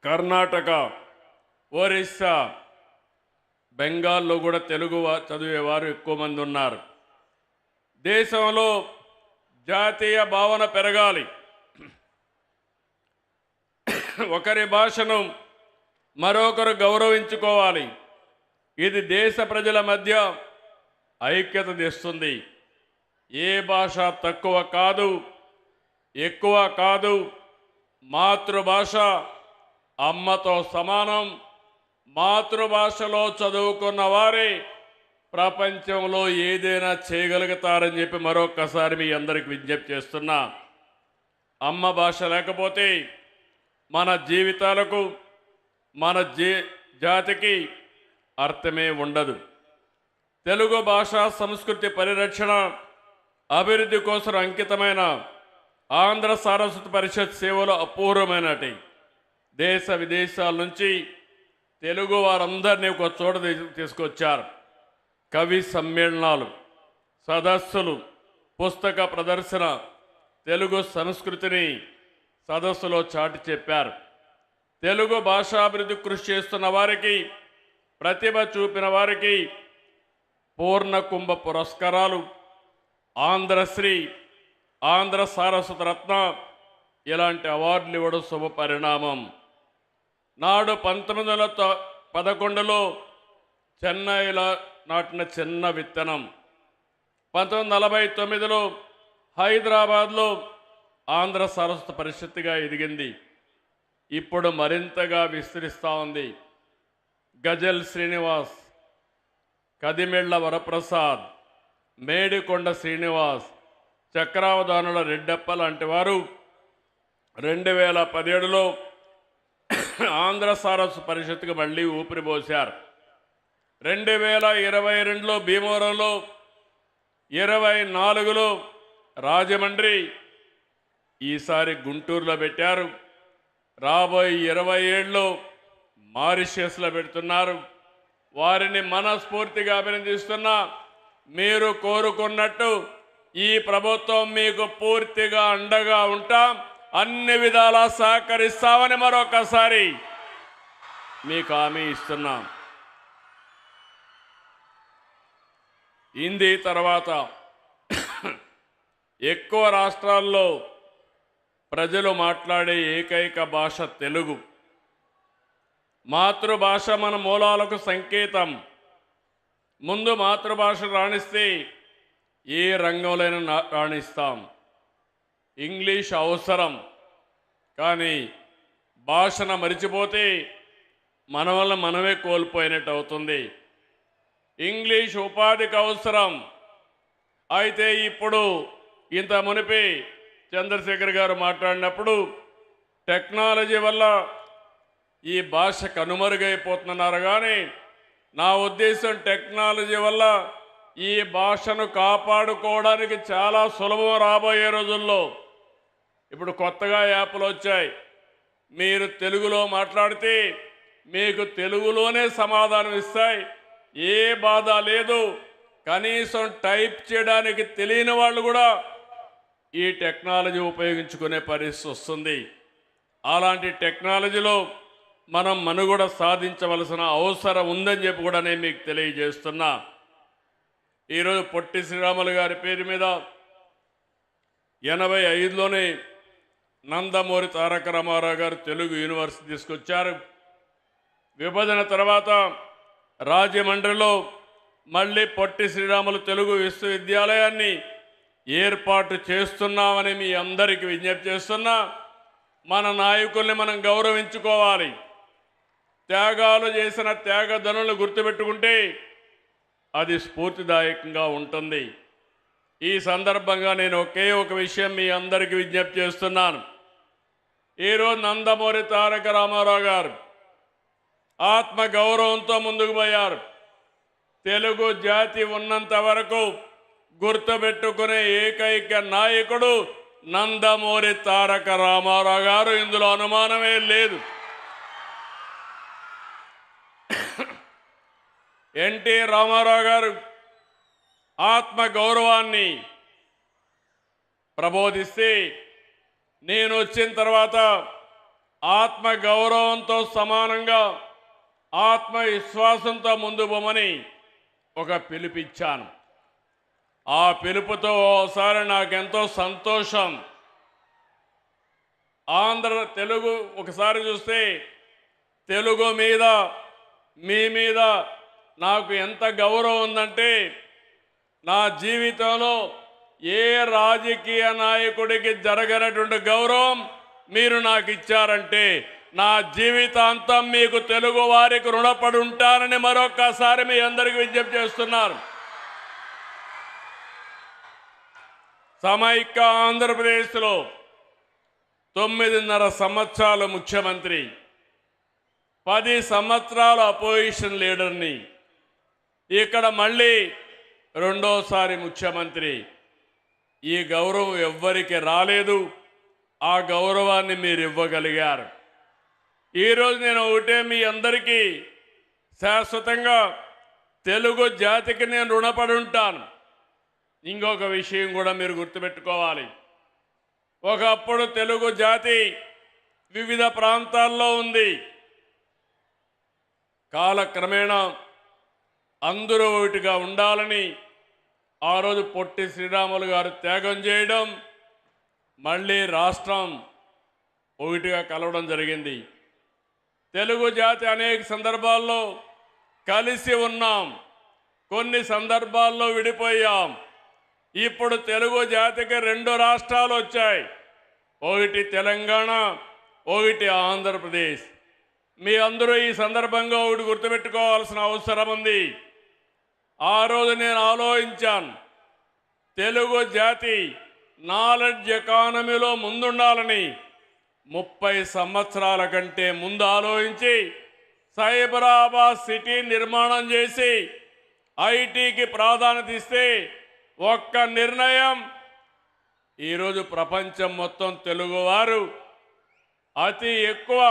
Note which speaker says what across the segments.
Speaker 1: కర్ణాటక, ఒరిస్సా, బెంగాల్లో కూడా తెలుగు చదివేవారు ఎక్కువ మంది ఉన్నారు. దేశంలో జాతీయ భావన పెరగాలి. ఒకరి భాషను మరొకరు గౌరవించుకోవాలి. ఇది దేశ ప్రజల మధ్య ఐక్యత తెస్తుంది. ఏ భాష తక్కువ కాదు, ఎక్కువ కాదు. మాతృభాష అమ్మతో సమానం. మాతృభాషలో చదువుకున్న వారే ప్రపంచంలో ఏదైనా చేయగలుగుతారని చెప్పి మరొక్కసారి మీ అందరికి విజ్ఞప్తి చేస్తున్నా. అమ్మ భాష లేకపోతే మన జీవితాలకు, మన జాతికి అర్థమే ఉండదు. తెలుగు భాషా సంస్కృతి పరిరక్షణ, అభివృద్ధి కోసం అంకితమైన ఆంధ్ర సారస్వత పరిషత్ సేవలు అపూర్వమైనటి. దేశ విదేశాల నుంచి తెలుగు వారందరినీ ఒక చోట తీసుకొచ్చారు. కవి సమ్మేళనాలు, సదస్సులు, పుస్తక ప్రదర్శన, తెలుగు సంస్కృతిని సదస్సులో చాటి చెప్పారు. తెలుగు భాషాభివృద్ధి కృషి చేస్తున్న వారికి, ప్రతిభ చూపిన వారికి పూర్ణకుంభ పురస్కారాలు, ఆంధ్రశ్రీ, ఆంధ్ర సారస్వత రత్న ఇలాంటి అవార్డులు ఇవ్వడం శుభ పరిణామం. నాడు 1911లో చెన్నైలో నాటిన చిన్న విత్తనం 1949లో హైదరాబాద్లో ఆంధ్ర సారస్వత పరిషత్తుగా ఎదిగింది. ఇప్పుడు మరింతగా విస్తరిస్తూ ఉంది. గజల్ శ్రీనివాస్, కదిమెళ్ల వరప్రసాద్, మేడికొండ శ్రీనివాస్, చక్రావధానుల రెడ్డప్ప లాంటి వారు 2017లో ఆంధ్ర సారస్వత పరిషత్తుకు మళ్ళీ ఊపిరిపోశారు. 2022లో భీమవరంలో, 24లో రాజమండ్రి, ఈసారి గుంటూరులో పెట్టారు. రాబోయే 27లో మారిషస్లో పెడుతున్నారు. వారిని మనస్ఫూర్తిగా అభినందిస్తున్నా. మీరు కోరుకున్నట్టు ఈ ప్రభుత్వం మీకు పూర్తిగా అండగా ఉంటాం, అన్ని విధాలా సహకరిస్తామని మరొకసారి మీకు హామీ ఇస్తున్నాం. హిందీ తర్వాత ఎక్కువ రాష్ట్రాల్లో ప్రజలు మాట్లాడే ఏకైక భాష తెలుగు. మాతృభాష మన మూలాలకు సంకేతం. ముందు మాతృభాష రాణిస్తే ఏ రంగంలోనైనా రాణిస్తాం. ఇంగ్లీష్ అవసరం, కానీ భాషను మరిచిపోతే మన వల్ల మనమే కోల్పోయినట్టు అవుతుంది. ఇంగ్లీష్ ఉపాధికి అవసరం. అయితే ఇప్పుడు ఇంత మునిపి చంద్రశేఖర్ గారు మాట్లాడినప్పుడు టెక్నాలజీ వల్ల ఈ భాష కనుమరుగైపోతున్నారు. కానీ నా ఉద్దేశం టెక్నాలజీ వల్ల ఈ భాషను కాపాడుకోవడానికి చాలా సులభం. రాబోయే రోజుల్లో ఇప్పుడు కొత్తగా యాప్లు వచ్చాయి. మీరు తెలుగులో మాట్లాడితే మీకు తెలుగులోనే సమాధానం ఇస్తాయి. ఏ బాధ లేదు. కనీసం టైప్ చేయడానికి తెలియని వాళ్ళు కూడా ఈ టెక్నాలజీ ఉపయోగించుకునే పరిస్థితి వస్తుంది. అలాంటి టెక్నాలజీలో మనం మనుగడ సాధించవలసిన అవసరం ఉందని చెప్పి కూడా నేను మీకు తెలియజేస్తున్నా. ఈరోజు పొట్టి శ్రీరాములు గారి పేరు మీద 85లోనే నందమూరి తారక రామారావు గారు తెలుగు యూనివర్సిటీ తీసుకొచ్చారు. విభజన తర్వాత రాజమండ్రిలో మళ్ళీ పొట్టి శ్రీరాములు తెలుగు విశ్వవిద్యాలయాన్ని ఏర్పాటు చేస్తున్నామని మీ అందరికీ విజ్ఞప్తి చేస్తున్నా. మన నాయకుల్ని మనం గౌరవించుకోవాలి. త్యాగాలు చేసిన త్యాగధనులను గుర్తుపెట్టుకుంటే అది స్ఫూర్తిదాయకంగా ఉంటుంది. ఈ సందర్భంగా నేను ఒకే ఒక విషయం మీ అందరికీ విజ్ఞప్తి చేస్తున్నాను. ఈరోజు నందమూరి తారక రామారావు గారు ఆత్మ గౌరవంతో ముందుకు పోయారు. తెలుగు జాతి ఉన్నంత వరకు గుర్తుపెట్టుకునే ఏకైక నాయకుడు నందమూరి తారక రామారావు గారు. ఇందులో అనుమానమే లేదు. ఎన్టీ రామారావు గారు ఆత్మ గౌరవాన్ని ప్రబోధిస్తే నేను వచ్చిన తర్వాత ఆత్మ గౌరవంతో సమానంగా ఆత్మవిశ్వాసంతో ముందు పోమని ఒక పిలుపిచ్చాను. ఆ పిలుపుతో ఓసారి నాకెంతో సంతోషం. తెలుగు ఒకసారి చూస్తే తెలుగు మీద మీ మీద నాకు ఎంత గౌరవం ఉందంటే, నా జీవితంలో ఏ రాజకీయ నాయకుడికి జరగనటువంటి గౌరవం మీరు నాకు ఇచ్చారంటే, నా జీవితాంతం మీకు తెలుగు వారికి రుణపడి ఉంటానని మరొక్కసారి మీ అందరికీ విజ్ఞప్తి చేస్తున్నారు. సమైక్య ఆంధ్రప్రదేశ్లో 9.5 సంవత్సరాల ముఖ్యమంత్రి, 10 సంవత్సరాల అపోజిషన్ లీడర్ని, ఇక్కడ మళ్ళీ రెండోసారి ముఖ్యమంత్రి. ఈ గౌరవం ఎవ్వరికి రాలేదు. ఆ గౌరవాన్ని మీరు ఇవ్వగలిగారు. ఈరోజు నేను ఒకటే మీ అందరికీ శాశ్వతంగా తెలుగు జాతికి నేను రుణపడి ఉంటాను. ఇంకొక విషయం కూడా మీరు గుర్తుపెట్టుకోవాలి. ఒకప్పుడు తెలుగు జాతి వివిధ ప్రాంతాల్లో ఉంది. కాలక్రమేణా అందరూ ఒకటిగా ఉండాలని ఆ రోజు పొట్టి శ్రీరాములు గారు త్యాగం చేయడం, మళ్ళీ రాష్ట్రం ఒకటిగా కలవడం జరిగింది. తెలుగు జాతి అనేక సందర్భాల్లో కలిసి ఉన్నాం, కొన్ని సందర్భాల్లో విడిపోయాం. ఇప్పుడు తెలుగు జాతికి 2 రాష్ట్రాలు వచ్చాయి, ఒకటి తెలంగాణ, ఒకటి ఆంధ్రప్రదేశ్. మీ అందరూ ఈ సందర్భంగా ఒకటి గుర్తుపెట్టుకోవాల్సిన అవసరం ఉంది. ఆ రోజు నేను ఆలోచించాను, తెలుగు జాతి నాలెడ్జ్ ఎకానమీలో ముందుండాలని 30 సంవత్సరాల కంటే ముందు ఆలోచించి సైబరాబాద్ సిటీ నిర్మాణం చేసి ఐటీకి ప్రాధాన్యత ఇస్తే ఒక్క నిర్ణయం ఈరోజు ప్రపంచం మొత్తం తెలుగువారు అతి ఎక్కువ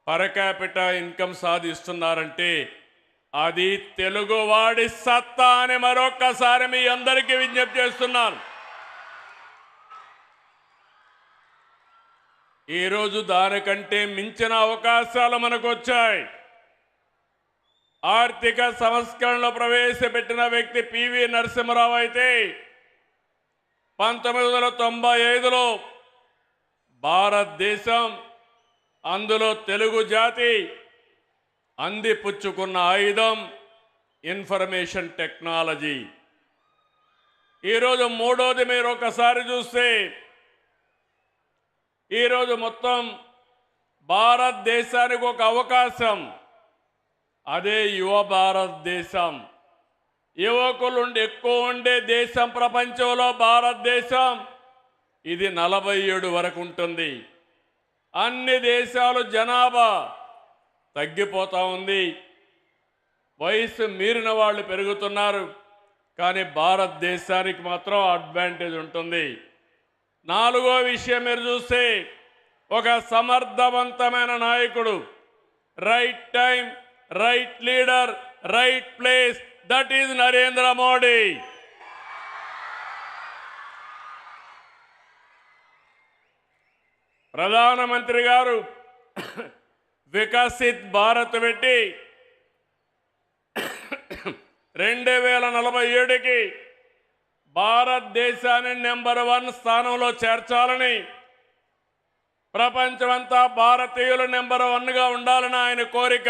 Speaker 1: పర్ క్యాపిటా ఇన్కమ్ సాధిస్తున్నారంటే అది తెలుగువాడి సత్తా అని మరొక్కసారి మీ అందరికీ విజ్ఞప్తి చేస్తున్నాను. ఈరోజు దానికంటే మించిన అవకాశాలు మనకు వచ్చాయి. ఆర్థిక సంస్కరణలు ప్రవేశపెట్టిన వ్యక్తి పివి నరసింహరావు అయితే 1995లో భారతదేశం, అందులో తెలుగు జాతి అందిపుచ్చుకున్న ఆయుధం ఇన్ఫర్మేషన్ టెక్నాలజీ. ఈరోజు మూడోది మీరు ఒకసారి చూస్తే, ఈరోజు మొత్తం భారతదేశానికి ఒక అవకాశం, అదే యువ భారతదేశం. యువకులు ఎక్కువ ఉండే దేశం ప్రపంచంలో భారతదేశం. ఇది 47 వరకు ఉంటుంది. అన్ని దేశాలు జనాభా తగ్గిపోతూ ఉంది, వయసు మీరిన వాళ్ళు పెరుగుతున్నారు. కానీ భారతదేశానికి మాత్రం అడ్వాంటేజ్ ఉంటుంది. 4వ విషయం మీరు చూస్తే, ఒక సమర్థవంతమైన నాయకుడు, right time, right leader, right place, that is Narendra Modi. ప్రధానమంత్రి గారు వికసిత్ భారత్ పెట్టి 2047కి భారతదేశాన్ని నెంబర్ 1 స్థానంలో చేర్చాలని, ప్రపంచమంతా భారతీయులు నెంబర్ 1గా ఉండాలని ఆయన కోరిక.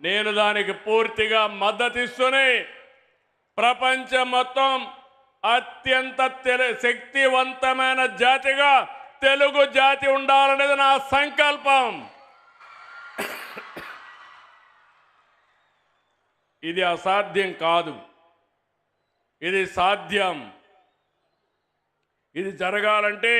Speaker 1: నేను దానికి పూర్తిగా మద్దతిస్తూనే ప్రపంచం మొత్తం అత్యంత శక్తివంతమైన జాతిగా తెలుగు జాతి ఉండాలనేది నా సంకల్పం. ఇది అసాధ్యం కాదు, ఇది సాధ్యం. ఇది జరగాలంటే